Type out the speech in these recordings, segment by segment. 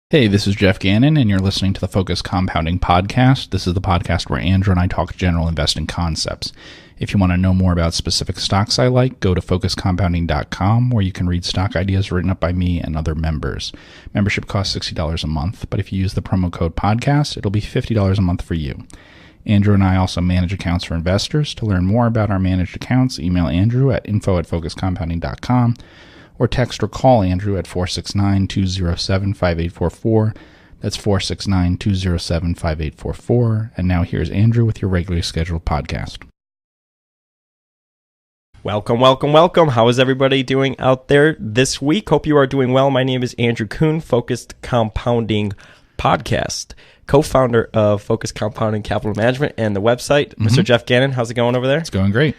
Hey, this is Geoff Gannon, and you're listening to the Focus Compounding Podcast. This is the podcast where Andrew and I talk general investing concepts. If you want to know more about specific stocks I like, go to focuscompounding.com, where you can read stock ideas written up by me and other members. Membership costs $60 a month, but if you use the promo code podcast, it'll be $50 a month for you. Andrew and I also manage accounts for investors. To learn more about our managed accounts, email Andrew at info@focuscompounding.com. or text or call Andrew at 469-207-5844. That's 469-207-5844. And now here's Andrew with your regularly scheduled podcast. Welcome. How is everybody doing out there this week? Hope you are doing well. My name is Andrew Kuhn, Focused Compounding Podcast, co-founder of Focused Compounding Capital Management and the website. Mr. Geoff Gannon, how's it going over there? It's going great.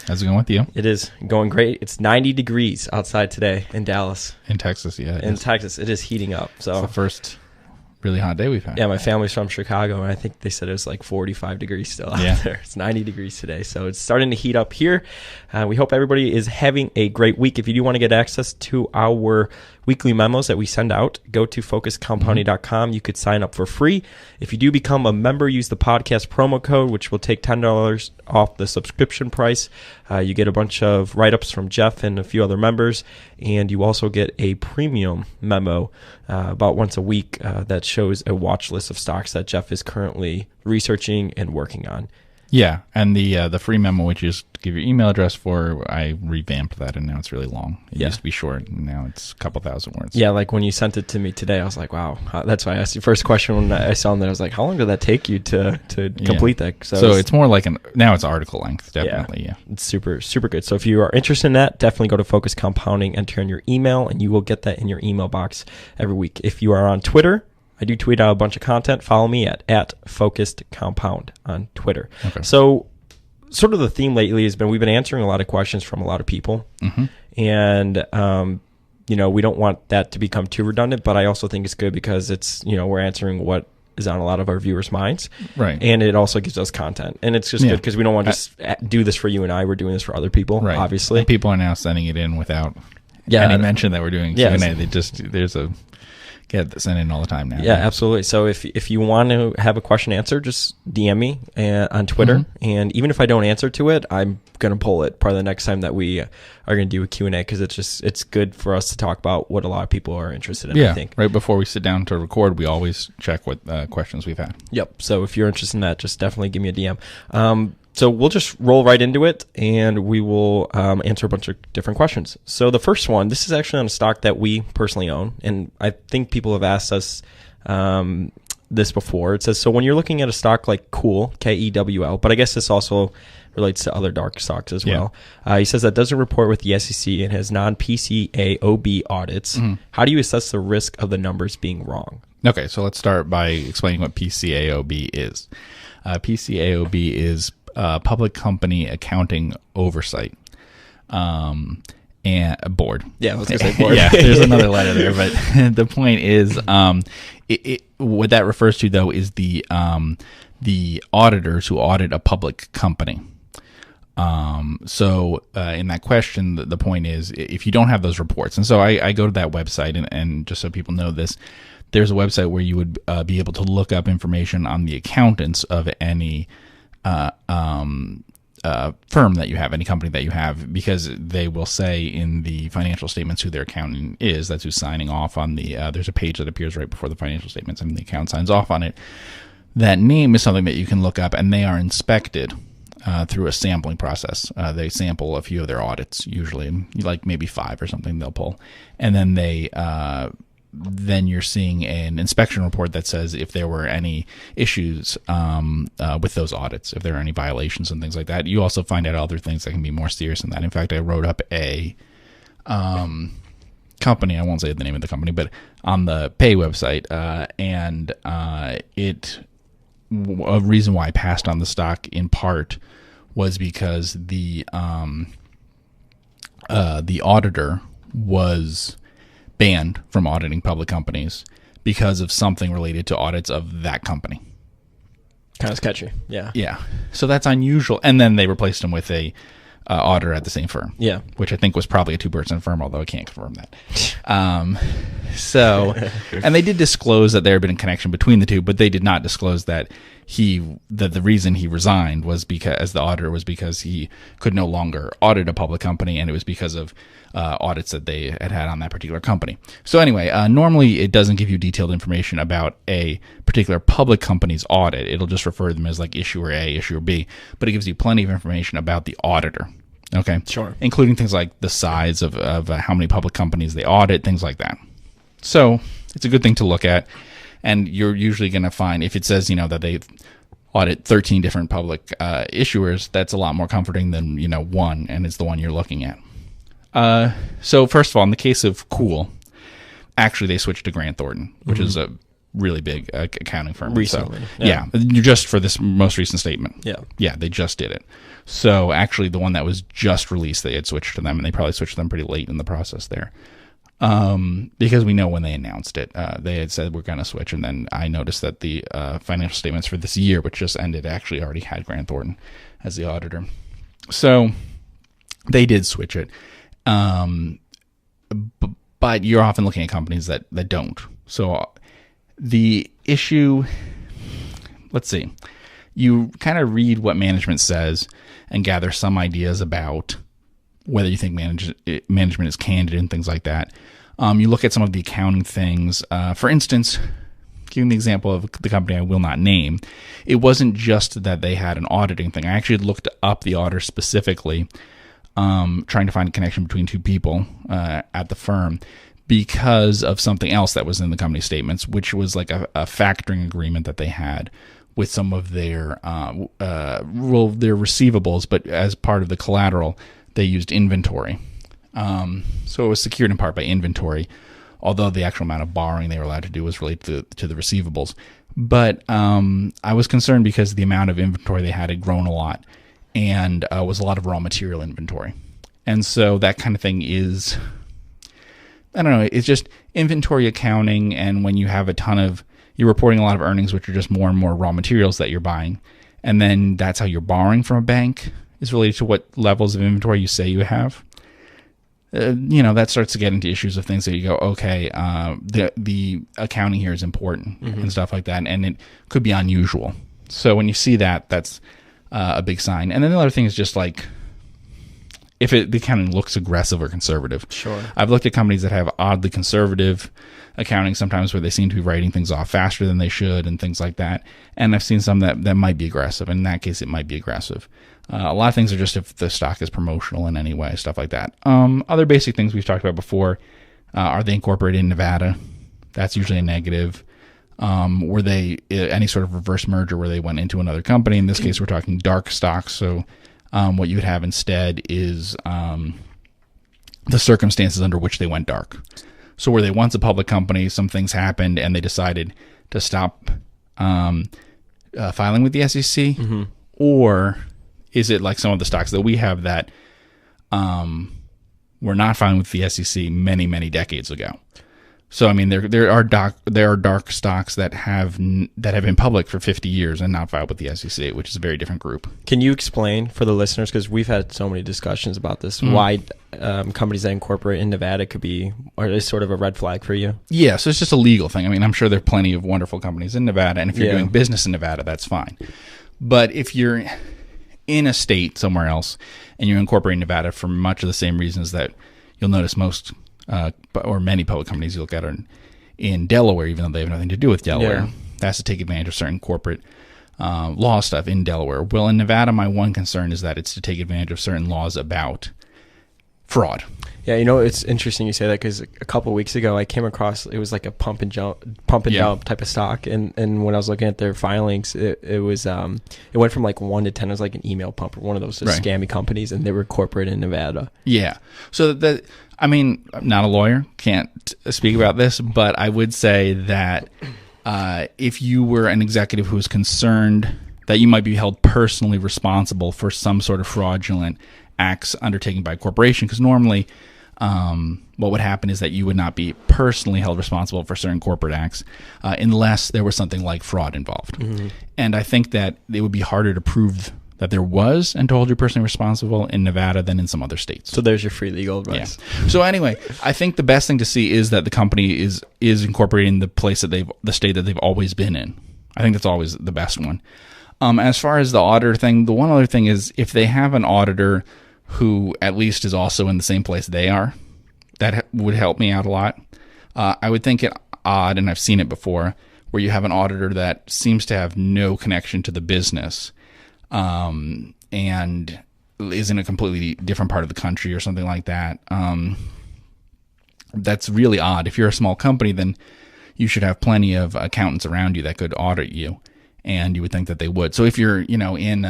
How's it going with you? It is going great. It's 90 degrees outside today in Dallas. In Texas, yeah. In Texas, it is heating up. So it's the first really hot day we've had. Yeah, my family's from Chicago, and I think they said it was like 45 degrees still out there. It's 90 degrees today, so it's starting to heat up here. We hope everybody is having a great week. If you do want to get access to our weekly memos that we send out, go to focuscompounding.com. You could sign up for free. If you do become a member, use the podcast promo code, which will take $10 off the subscription price. You get a bunch of write-ups from Geoff and a few other members, and you also get a premium memo about once a week that shows a watch list of stocks that Geoff is currently researching and working on. Yeah, and the free memo, which is to give your email address for, I revamped that, and now it's really long. It used to be short, and now it's a couple thousand words. Yeah, like when you sent it to me today, I was like, wow. That's why I asked you first question when I saw that. I was like, how long did that take you to complete that? So it's more like now it's article length, definitely, yeah. It's super, super good. So if you are interested in that, definitely go to Focus Compounding, enter in your email, and you will get that in your email box every week. If you are on Twitter, I do tweet out a bunch of content. Follow me at Focused Compound on Twitter. Okay. So sort of the theme lately has been we've been answering a lot of questions from a lot of people. And, we don't want that to become too redundant, but I also think it's good because it's, we're answering what is on a lot of our viewers' minds. Right. And it also gives us content. And it's just good because we don't want to just do this for you and I. We're doing this for other people, obviously. And people are now sending it in without any mention that we're doing Q&A. They send in all the time now. Yeah, absolutely. So if you want to have a question answered, just DM me on Twitter. And even if I don't answer to it, I'm going to pull it probably the next time that we are going to do a Q&A because it's good for us to talk about what a lot of people are interested in, I think. Right before we sit down to record, we always check what questions we've had. Yep. So if you're interested in that, just definitely give me a DM. So we'll just roll right into it, and we will answer a bunch of different questions. So the first one, this is actually on a stock that we personally own, and I think people have asked us this before. It says, so when you're looking at a stock like Kool, K-E-W-L, but I guess this also relates to other dark stocks as well. He says that doesn't report with the SEC and has non-PCAOB audits. How do you assess the risk of the numbers being wrong? Okay, so let's start by explaining what PCAOB is. PCAOB is public company accounting oversight, and a board. Yeah, I was going to say board. Yeah, there's another letter there, but the point is, what that refers to though is the auditors who audit a public company. So in that question, the point is if you don't have those reports, and so I go to that website, and just so people know this, there's a website where you would be able to look up information on the accountants of any firm that you have, any company that you have, because they will say in the financial statements who their accountant is. That's who's signing off on the, there's a page that appears right before the financial statements and the accountant signs off on it. That name is something that you can look up, and they are inspected through a sampling process. They sample a few of their audits, usually like maybe 5 or something they'll pull. And then then you're seeing an inspection report that says if there were any issues with those audits, if there are any violations and things like that. You also find out other things that can be more serious than that. In fact, I wrote up a company, I won't say the name of the company, but on the pay website, and a reason why I passed on the stock in part was because the auditor was banned from auditing public companies because of something related to audits of that company. Kind of sketchy, yeah. Yeah. So that's unusual. And then they replaced him with a auditor at the same firm. Yeah. Which I think was probably a 2-person firm, although I can't confirm that. So, and they did disclose that there had been a connection between the two, but they did not disclose that the reason he resigned was because, as the auditor, was because he could no longer audit a public company, and it was because of audits that they had on that particular company. So anyway, normally it doesn't give you detailed information about a particular public company's audit. It'll just refer to them as like issuer A, issuer B, but it gives you plenty of information about the auditor. Okay. Sure. Including things like the size of how many public companies they audit, things like that. So it's a good thing to look at. And you're usually going to find, if it says, that they audit 13 different public issuers, that's a lot more comforting than, one, and it's the one you're looking at. So first of all, in the case of Cool, actually they switched to Grant Thornton, which is a really big accounting firm. Recently. So, yeah, just for this most recent statement. Yeah. Yeah, they just did it. So actually the one that was just released, they had switched to them, and they probably switched to them pretty late in the process there. Because we know when they announced it, they had said we're going to switch, and then I noticed that the financial statements for this year, which just ended, actually already had Grant Thornton as the auditor. So they did switch it. But you're often looking at companies that don't. So the issue, let's see, you kind of read what management says and gather some ideas about whether you think management is candid and things like that. You look at some of the accounting things. For instance, giving the example of the company I will not name, it wasn't just that they had an auditing thing. I actually looked up the auditor specifically, trying to find a connection between two people at the firm because of something else that was in the company statements, which was like a factoring agreement that they had with some of their receivables, but as part of the collateral, they used inventory. So it was secured in part by inventory, although the actual amount of borrowing they were allowed to do was related to the receivables. But I was concerned because the amount of inventory they had grown a lot, and was a lot of raw material inventory. And so that kind of thing is, I don't know, it's just inventory accounting, and when you have you're reporting a lot of earnings, which are just more and more raw materials that you're buying, and then that's how you're borrowing from a bank, is related to what levels of inventory you say you have. That starts to get into issues of things that you go, okay, the accounting here is important and stuff like that, and it could be unusual. So when you see that, that's a big sign. And then the other thing is just like, if the accounting looks aggressive or conservative. Sure. I've looked at companies that have oddly conservative accounting sometimes, where they seem to be writing things off faster than they should and things like that. And I've seen some that might be aggressive. In that case, it might be aggressive. A lot of things are just if the stock is promotional in any way, stuff like that. Other basic things we've talked about before, are they incorporated in Nevada? That's usually a negative. Were they any sort of reverse merger where they went into another company? In this case, we're talking dark stocks. So what you would have instead is the circumstances under which they went dark. So were they once a public company, some things happened, and they decided to stop filing with the SEC? Or is it like some of the stocks that we have that were not filing with the SEC many, many decades ago? So I mean, there are dark stocks that have been public for 50 years and not filed with the SEC, which is a very different group. Can you explain for the listeners, because we've had so many discussions about this, why companies that incorporate in Nevada is sort of a red flag for you? Yeah, so it's just a legal thing. I mean, I'm sure there are plenty of wonderful companies in Nevada, and if you're doing business in Nevada, that's fine. But if you're in a state somewhere else and you're incorporating Nevada for much of the same reasons that you'll notice most or many public companies you look at are in Delaware, even though they have nothing to do with Delaware. Yeah. That's to take advantage of certain corporate law stuff in Delaware. Well, in Nevada, my one concern is that it's to take advantage of certain laws about fraud. Yeah, it's interesting you say that, because a couple of weeks ago I came across, it was like a pump and jump type of stock, and when I was looking at their filings, it went from like 1 to 10. It was like an email pump or one of those scammy companies, and they were corporate in Nevada. Yeah, so I mean, I'm not a lawyer, can't speak about this, but I would say that if you were an executive who was concerned that you might be held personally responsible for some sort of fraudulent acts undertaken by a corporation, because normally what would happen is that you would not be personally held responsible for certain corporate acts unless there was something like fraud involved. And I think that it would be harder to prove that there was, and to hold you personally responsible in Nevada than in some other states. So there's your free legal advice. Yeah. So anyway, I think the best thing to see is that the company is incorporating the state that they've always been in. I think that's always the best one. As far as the auditor thing, the one other thing is if they have an auditor who at least is also in the same place they are, that would help me out a lot. I would think it odd, and I've seen it before, where you have an auditor that seems to have no connection to the business, and is in a completely different part of the country or something like that. That's really odd. If you're a small company, then you should have plenty of accountants around you that could audit you, and you would think that they would. So if you're, in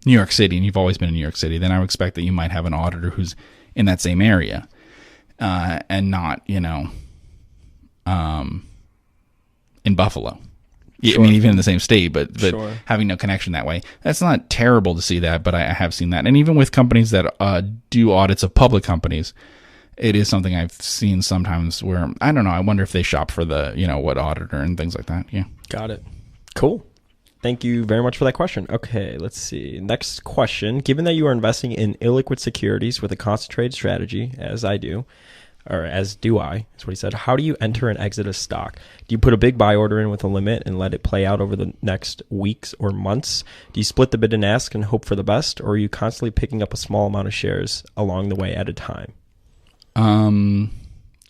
New York City, and you've always been in New York City, then I would expect that you might have an auditor who's in that same area, and not, in Buffalo. Sure. I mean, even in the same state, but sure. Having no connection that way. That's not terrible to see that, but I have seen that. And even with companies that do audits of public companies, it is something I've seen sometimes where, I don't know, I wonder if they shop for the, what auditor and things like that. Yeah. Got it. Cool. Thank you very much for that question. Okay, let's see. Next question. Given that you are investing in illiquid securities with a concentrated strategy, as I do, or as do I, that's what he said, how do you enter and exit a stock? Do you put a big buy order in with a limit and let it play out over the next weeks or months? Do you split the bid and ask and hope for the best, or are you constantly picking up a small amount of shares along the way at a time?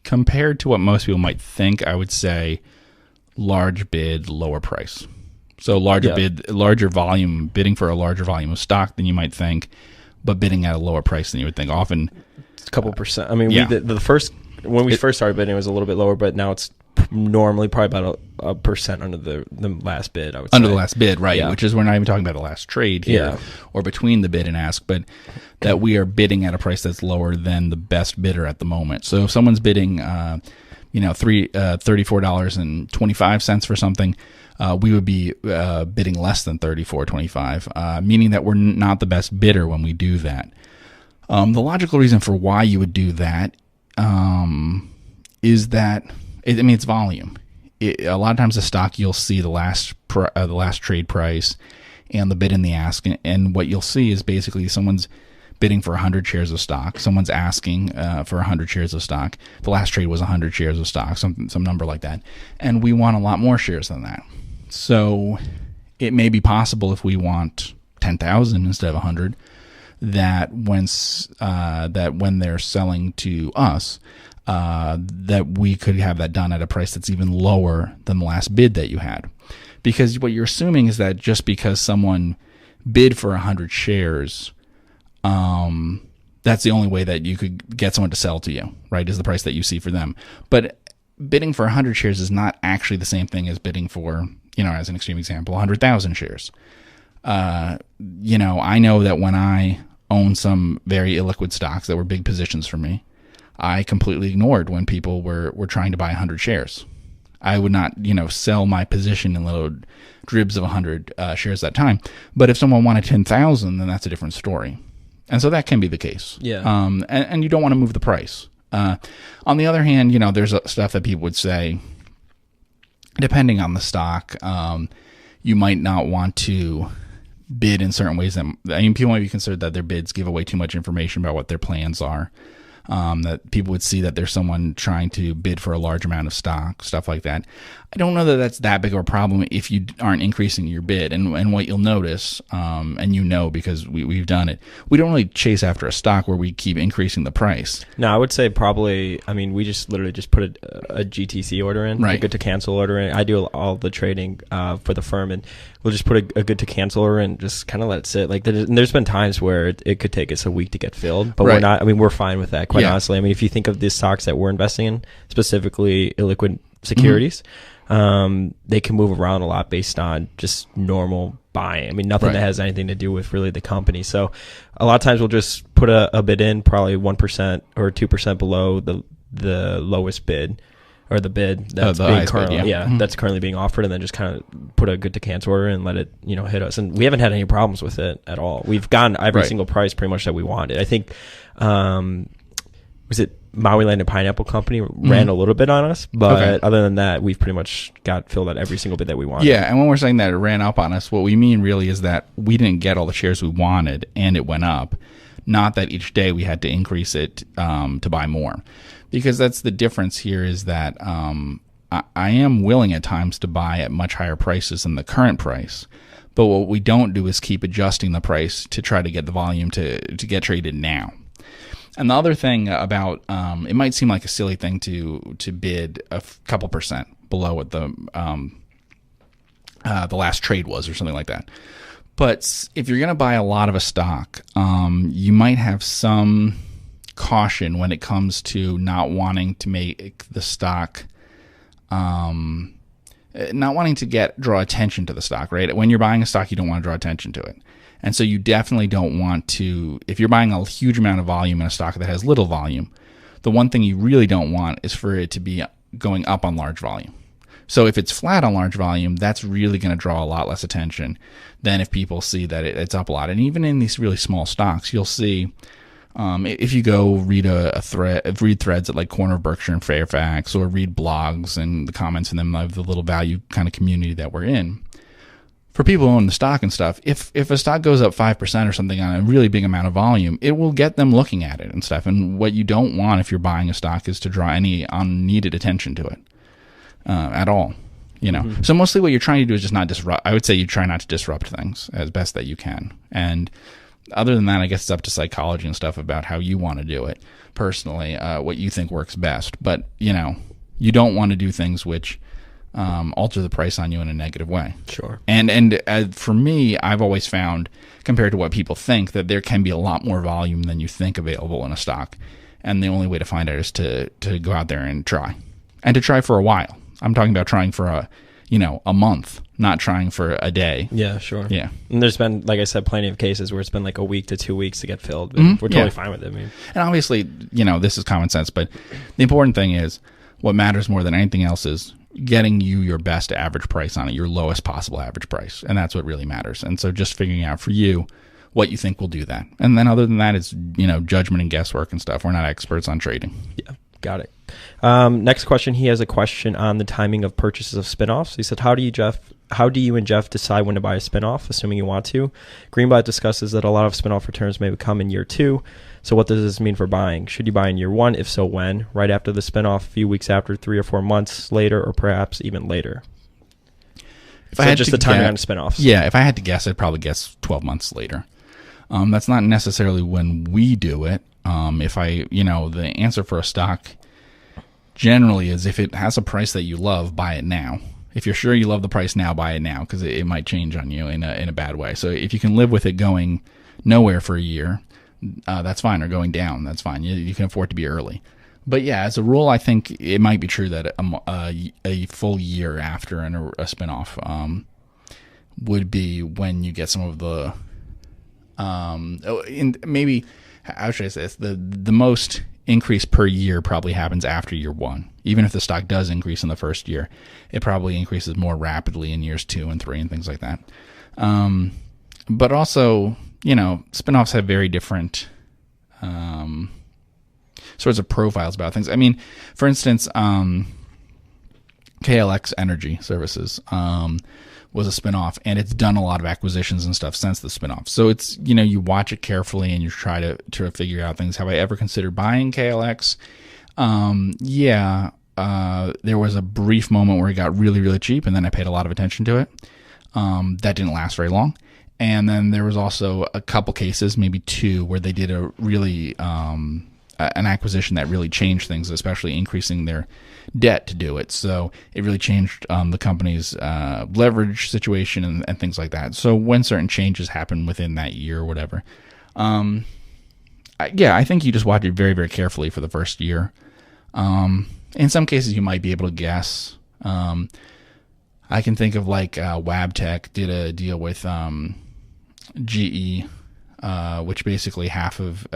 Compared to what most people might think, I would say large bid, lower price. So larger volume, bidding for a larger volume of stock than you might think, but bidding at a lower price than you would think. Often, it's a couple percent. I mean, when we first started bidding, it was a little bit lower, but now it's normally probably about a percent under the last bid. I would say under the last bid, right? Yeah. Which is we're not even talking about the last trade here, or between the bid and ask, but that we are bidding at a price that's lower than the best bidder at the moment. So if someone's bidding, $34.25 for something. We would be bidding less than $34.25, meaning that we're not the best bidder when we do that. The logical reason for why you would do that is that it's volume. A lot of times the stock, you'll see the last trade price and the bid and the ask, and what you'll see is basically someone's bidding for 100 shares of stock. Someone's asking for 100 shares of stock. The last trade was 100 shares of stock, some number like that, and we want a lot more shares than that. So it may be possible if we want 10,000 instead of 100, that when they're selling to us, that we could have that done at a price that's even lower than the last bid that you had. Because what you're assuming is that just because someone bid for 100 shares, that's the only way that you could get someone to sell to you, right, is the price that you see for them. But bidding for 100 shares is not actually the same thing as bidding for, as an extreme example, 100,000 shares. I know that when I owned some very illiquid stocks that were big positions for me, I completely ignored when people were trying to buy 100 shares. I would not, sell my position in little dribs of 100 shares at that time. But if someone wanted 10,000, then that's a different story. And so that can be the case. Yeah. And you don't want to move the price. On the other hand, there's stuff that people would say, depending on the stock, you might not want to bid in certain ways. People might be concerned that their bids give away too much information about what their plans are. That people would see that there's someone trying to bid for a large amount of stock, stuff like that. I don't know that that's that big of a problem if you aren't increasing your bid. And what you'll notice, and because we've done it, we don't really chase after a stock where we keep increasing the price. No, I would say probably, we just literally just put a GTC order in, right. A good to cancel order in. I do all the trading for the firm, and we'll just put a good to cancel order and just kind of let it sit. Like there's been times where it could take us a week to get filled, but we're not. We're fine with that. Quite honestly, if you think of the stocks that we're investing in, specifically illiquid securities, they can move around a lot based on just normal buying. Nothing that has anything to do with really the company. So a lot of times we'll just put a bid in, probably 1% or 2% below the lowest bid, or the bid that's being currently that's currently being offered, and then just kind of put a good to cancel order and let it hit us. And we haven't had any problems with it at all. We've gotten every single price pretty much that we wanted. I think was it Maui Land and Pineapple Company ran a little bit on us, but other than that, we've pretty much got filled out every single bit that we wanted. Yeah, and when we're saying that it ran up on us, what we mean really is that we didn't get all the shares we wanted, and it went up. Not that each day we had to increase it to buy more, because that's the difference here. Is that I am willing at times to buy at much higher prices than the current price, but what we don't do is keep adjusting the price to try to get the volume to get traded now. And the other thing about it might seem like a silly thing to bid a couple percent below what the last trade was or something like that. But if you're going to buy a lot of a stock, you might have some caution when it comes to not wanting to make the stock, not wanting to draw attention to the stock, right? When you're buying a stock, you don't want to draw attention to it. And so you definitely don't want to, if you're buying a huge amount of volume in a stock that has little volume, the one thing you really don't want is for it to be going up on large volume. So if it's flat on large volume, that's really going to draw a lot less attention than if people see that it's up a lot. And even in these really small stocks, you'll see, if you go read read threads at like Corner of Berkshire and Fairfax, or read blogs and the comments in them of the little value kind of community that we're in, for people who own the stock and stuff, if a stock goes up 5% or something on a really big amount of volume, it will get them looking at it and stuff. And what you don't want if you're buying a stock is to draw any unneeded attention to it at all. So mostly what you're trying to do is just not disrupt. I would say you try not to disrupt things as best that you can. And other than that, I guess it's up to psychology and stuff about how you want to do it personally, what you think works best. But, you don't want to do things which alter the price on you in a negative way. Sure. And for me, I've always found, compared to what people think, that there can be a lot more volume than you think available in a stock. And the only way to find out is to go out there and try. And to try for a while. I'm talking about trying for a month, not trying for a day. Yeah, sure. Yeah. And there's been, like I said, plenty of cases where it's been like a week to 2 weeks to get filled. But we're totally fine with it. And obviously, this is common sense, but the important thing is, what matters more than anything else is getting you your best average price on it, your lowest possible average price. And that's what really matters. And so just figuring out for you what you think will do that. And then other than that, it's, judgment and guesswork and stuff. We're not experts on trading. Yeah, got it. Next question. He has a question on the timing of purchases of spinoffs. He said, how do you and Geoff decide when to buy a spinoff, assuming you want to? Greenblatt discusses that a lot of spinoff returns may come in year 2. So what does this mean for buying? Should you buy in year 1? If so, when? Right after the spinoff, a few weeks after, 3 or 4 months later, or perhaps even later? If I had just the timing on spinoffs. Yeah, if I had to guess, I'd probably guess 12 months later. That's not necessarily when we do it. The answer for a stock generally is, if it has a price that you love, buy it now. If you're sure you love the price now, buy it now, because it might change on you in a bad way. So if you can live with it going nowhere for a year, that's fine, or going down, that's fine. You can afford to be early. But yeah, as a rule, I think it might be true that a full year after a spinoff would be when you get some of the maybe, how should I say this? The most increase per year probably happens after year 1. Even if the stock does increase in the first year, it probably increases more rapidly in years 2 and 3 and things like that. But also, spinoffs have very different sorts of profiles about things. I mean, for instance, KLX Energy Services was a spinoff, and it's done a lot of acquisitions and stuff since the spinoff. So it's, you watch it carefully and you try to figure out things. Have I ever considered buying KLX? There was a brief moment where it got really, really cheap, and then I paid a lot of attention to it. That didn't last very long. And then there was also a couple cases, maybe 2, where they did a really an acquisition that really changed things, especially increasing their debt to do it. So it really changed the company's leverage situation and things like that. So when certain changes happen within that year or whatever, I think you just watch it very, very carefully for the first year. In some cases, you might be able to guess. I can think of like Wabtec did a deal with GE, which basically half of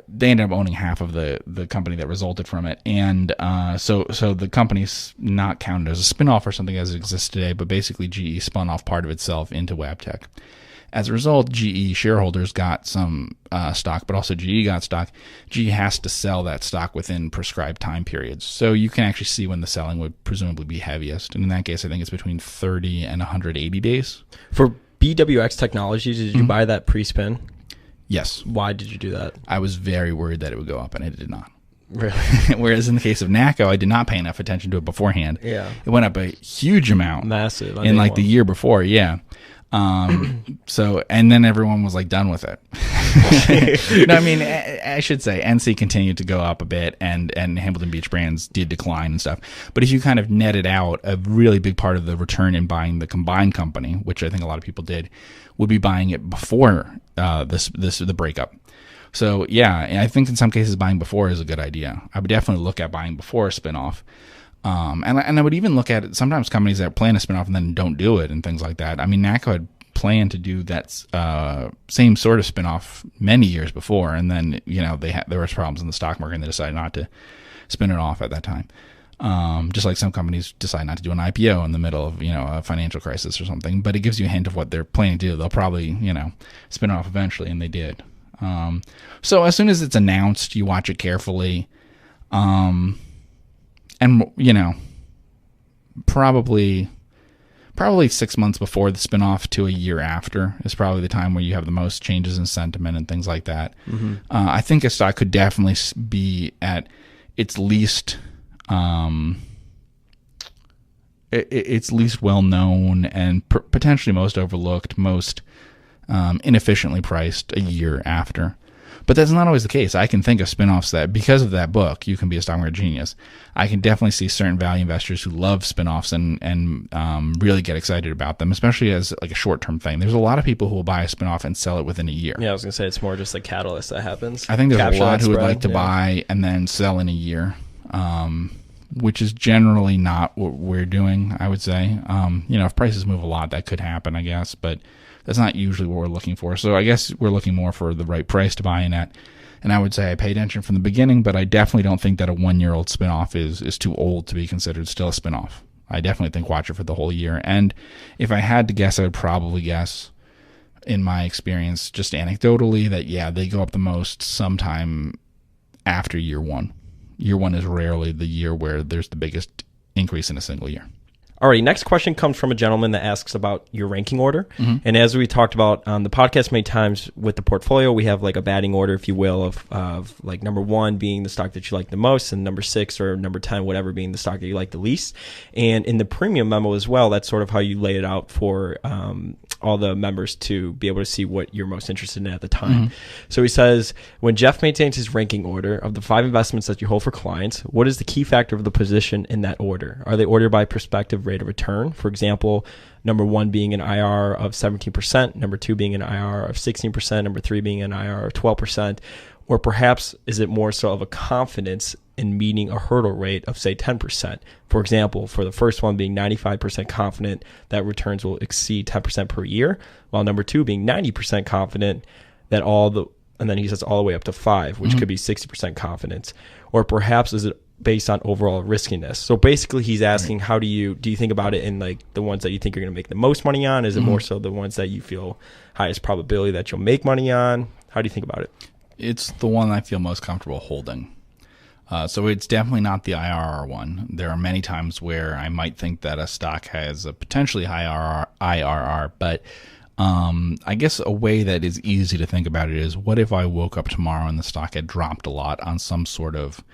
they ended up owning half of the company that resulted from it, and so the company's not counted as a spinoff or something as it exists today, but basically GE spun off part of itself into Wabtec, As a result, GE shareholders got some stock, but also GE got stock. GE has to sell that stock within prescribed time periods. So you can actually see when the selling would presumably be heaviest. And in that case, I think it's between 30 and 180 days. For BWX Technologies, did you buy that pre-spin? Yes. Why did you do that? I was very worried that it would go up, and it did not. Really? Whereas in the case of NACCO, I did not pay enough attention to it beforehand. Yeah. It went up a huge amount. Massive. In like the year before, yeah. So, and then everyone was like done with it. No, I mean, I should say NC continued to go up a bit, and Hamilton Beach Brands did decline and stuff. But if you kind of netted out, a really big part of the return in buying the combined company, which I think a lot of people did, would be buying it before the breakup. So yeah, and I think in some cases buying before is a good idea. I would definitely look at buying before a spinoff. And I would even look at sometimes companies that plan a spinoff and then don't do it and things like that. I mean, NACCO had planned to do that same sort of spinoff many years before, and then there was problems in the stock market and they decided not to spin it off at that time. Just like some companies decide not to do an IPO in the middle of a financial crisis or something. But it gives you a hint of what they're planning to do. They'll probably spin it off eventually, and they did. So as soon as it's announced, you watch it carefully. And probably 6 months before the spinoff to a year after is probably the time where you have the most changes in sentiment and things like that. Mm-hmm. I think a stock could definitely be at its least well known and potentially most overlooked, most inefficiently priced a year after. But that's not always the case. I can think of spinoffs that, because of that book, You Can Be a Stock Market Genius, I can definitely see certain value investors who love spinoffs and really get excited about them, especially as like a short-term thing. There's a lot of people who will buy a spinoff and sell it within a year. Yeah, I was going to say it's more just a catalyst that happens. I think there's a lot who would like to buy and then sell in a year, which is generally not what we're doing, I would say. If prices move a lot, that could happen, I guess, but that's not usually what we're looking for. So I guess we're looking more for the right price to buy in at. And I would say I pay attention from the beginning, but I definitely don't think that a 1-year-old spinoff is too old to be considered still a spinoff. I definitely think watch it for the whole year. And if I had to guess, I would probably guess, in my experience, just anecdotally, that, yeah, they go up the most sometime after year one. Year one is rarely the year where there's the biggest increase in a single year. All right, next question comes from a gentleman that asks about your ranking order. Mm-hmm. And as we talked about on the podcast many times with the portfolio, we have like a batting order, if you will, of like number 1 being the stock that you like the most, and number 6 or number 10, whatever, being the stock that you like the least. And in the premium memo as well, that's sort of how you lay it out for all the members to be able to see what you're most interested in at the time. Mm-hmm. So he says, when Geoff maintains his ranking order of the 5 investments that you hold for clients, what is the key factor of the position in that order? Are they ordered by prospective rate of return? For example, number 1 being an IRR of 17%, number 2 being an IRR of 16%, number 3 being an IRR of 12%, or perhaps is it more so of a confidence in meeting a hurdle rate of, say, 10%? For example, for the first one being 95% confident that returns will exceed 10% per year, while number 2 being 90% confident that and then he says all the way up to 5, which could be 60% confidence. Or perhaps is it based on overall riskiness? So basically he's asking, how do you think about it in like the ones that you think you're going to make the most money on? Is it more so the ones that you feel highest probability that you'll make money on? How do you think about it? It's the one I feel most comfortable holding. So it's definitely not the IRR one. There are many times where I might think that a stock has a potentially high IRR, but I guess a way that is easy to think about it is, what if I woke up tomorrow and the stock had dropped a lot on some sort of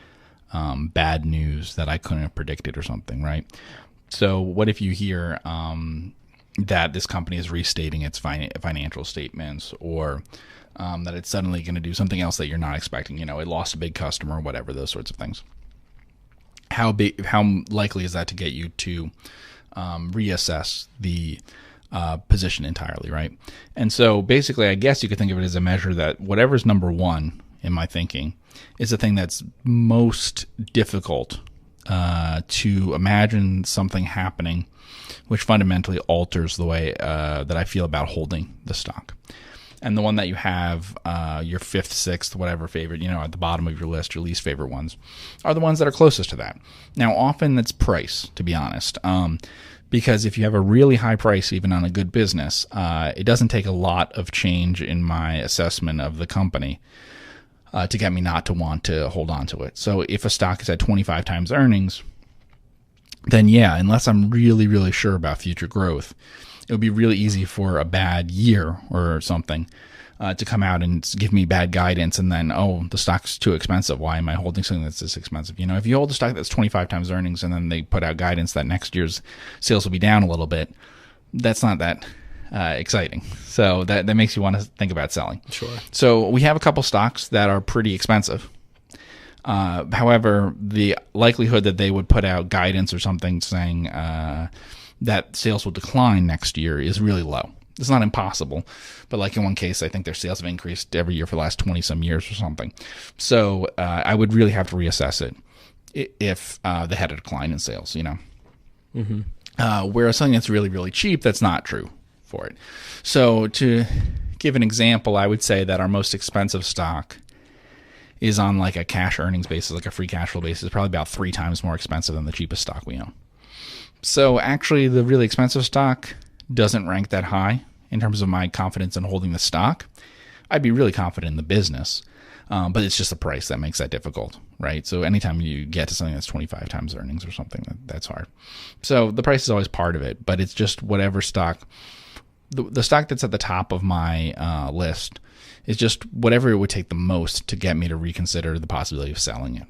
bad news that I couldn't have predicted or something, right? So what if you hear that this company is restating its financial statements, or that it's suddenly going to do something else that you're not expecting? It lost a big customer or whatever, those sorts of things. How likely is that to get you to reassess the position entirely, right? And so basically, I guess you could think of it as a measure that whatever's number 1 in my thinking is the thing that's most difficult to imagine something happening which fundamentally alters the way that I feel about holding the stock. And the one that you have, your 5th, 6th, whatever favorite, at the bottom of your list, your least favorite ones, are the ones that are closest to that. Now, often that's price, to be honest. Because if you have a really high price, even on a good business, it doesn't take a lot of change in my assessment of the company to get me not to want to hold on to it. So if a stock is at 25 times earnings, then yeah, unless I'm really, really sure about future growth, it would be really easy for a bad year or something to come out and give me bad guidance, and then, oh, the stock's too expensive. Why am I holding something that's this expensive? If you hold a stock that's 25 times earnings and then they put out guidance that next year's sales will be down a little bit, that's not that exciting. So that makes you want to think about selling. Sure. So we have a couple stocks that are pretty expensive. However, the likelihood that they would put out guidance or something saying that sales will decline next year is really low. It's not impossible, but like in one case, I think their sales have increased every year for the last 20 some years or something. So I would really have to reassess it if they had a decline in sales, Whereas something that's really, really cheap, that's not true for it. So to give an example, I would say that our most expensive stock is on like a cash earnings basis, like a free cash flow basis, probably about 3 times more expensive than the cheapest stock we own. So actually the really expensive stock doesn't rank that high in terms of my confidence in holding the stock. I'd be really confident in the business, but it's just the price that makes that difficult, right? So anytime you get to something that's 25 times earnings or something, that's hard. So the price is always part of it, but it's just whatever stock, the stock that's at the top of my list is just whatever it would take the most to get me to reconsider the possibility of selling it,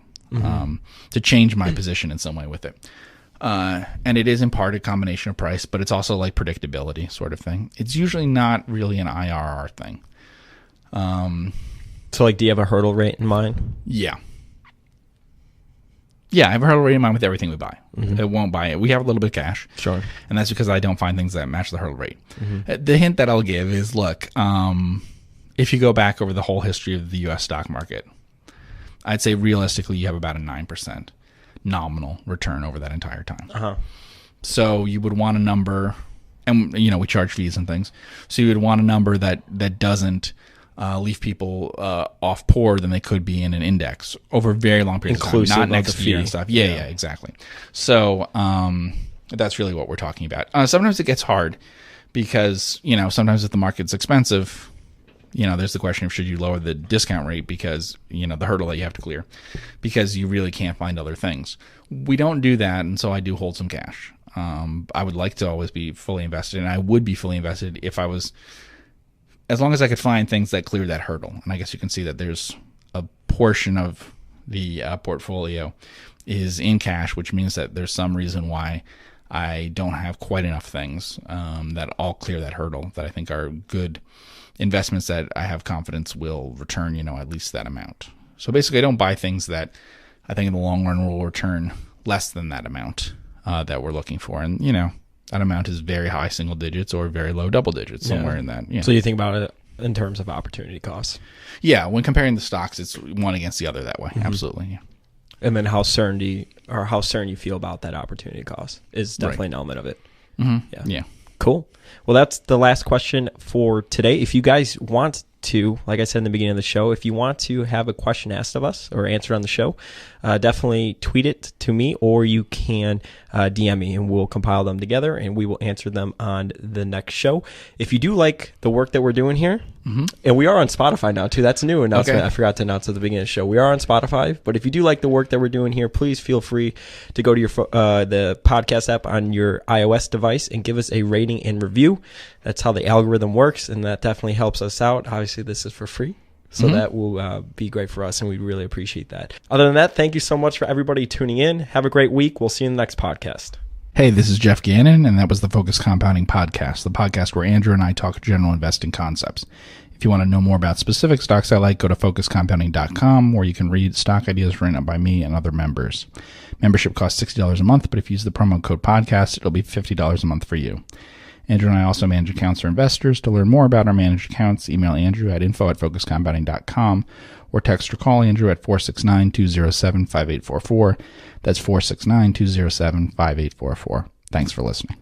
to change my position in some way with it. And it is in part a combination of price, but it's also like predictability sort of thing. It's usually not really an IRR thing. So like, do you have a hurdle rate in mind? Yeah. Yeah, I have a hurdle rate in mind with everything we buy. It won't buy it. We have a little bit of cash. Sure. And that's because I don't find things that match the hurdle rate. The hint that I'll give is, look, if you go back over the whole history of the U.S. stock market, I'd say realistically you have about a 9% nominal return over that entire time. So you would want a number, and we charge fees and things, so you would want a number that doesn't leave people off poorer than they could be in an index over a very long period of time, not next year and stuff. Yeah, exactly. So that's really what we're talking about. Sometimes it gets hard because sometimes if the market's expensive, there's the question of should you lower the discount rate because, the hurdle that you have to clear because you really can't find other things. We don't do that, and so I do hold some cash. I would like to always be fully invested, and I would be fully invested if I was, as long as I could find things that clear that hurdle. And I guess you can see that there's a portion of the portfolio is in cash, which means that there's some reason why I don't have quite enough things that all clear that hurdle that I think are good investments that I have confidence will return, at least that amount. So basically I don't buy things that I think in the long run will return less than that amount that we're looking for. And, that amount is very high single digits or very low double digits, somewhere in that. So you think about it in terms of opportunity costs? Yeah, when comparing the stocks, it's one against the other that way. Absolutely. Yeah. And then how certain you feel about that opportunity cost is definitely an element of it. Yeah. Cool. Well, that's the last question for today. If you guys want to, like I said in the beginning of the show, if you want to have a question asked of us or answered on the show, definitely tweet it to me, or you can DM me, and we'll compile them together and we will answer them on the next show. If you do like the work that we're doing here, and we are on Spotify now too. That's a new announcement. I forgot to announce at the beginning of the show. We are on Spotify, but if you do like the work that we're doing here, please feel free to go to your the podcast app on your iOS device and give us a rating and review. That's how the algorithm works, and that definitely helps us out. Obviously, this is for free, so that will be great for us, and we'd really appreciate that. Other than that, thank you so much for everybody tuning in. Have a great week. We'll see you in the next podcast. Hey, this is Geoff Gannon, and that was the Focus Compounding Podcast, the podcast where Andrew and I talk general investing concepts. If you want to know more about specific stocks I like, go to focuscompounding.com, where you can read stock ideas written up by me and other members. Membership costs $60 a month, but if you use the promo code podcast, it'll be $50 a month for you. Andrew and I also manage accounts for investors. To learn more about our managed accounts, email Andrew at info@focuscompounding.com or text or call Andrew at 469-207-5844. That's 469-207-5844. Thanks for listening.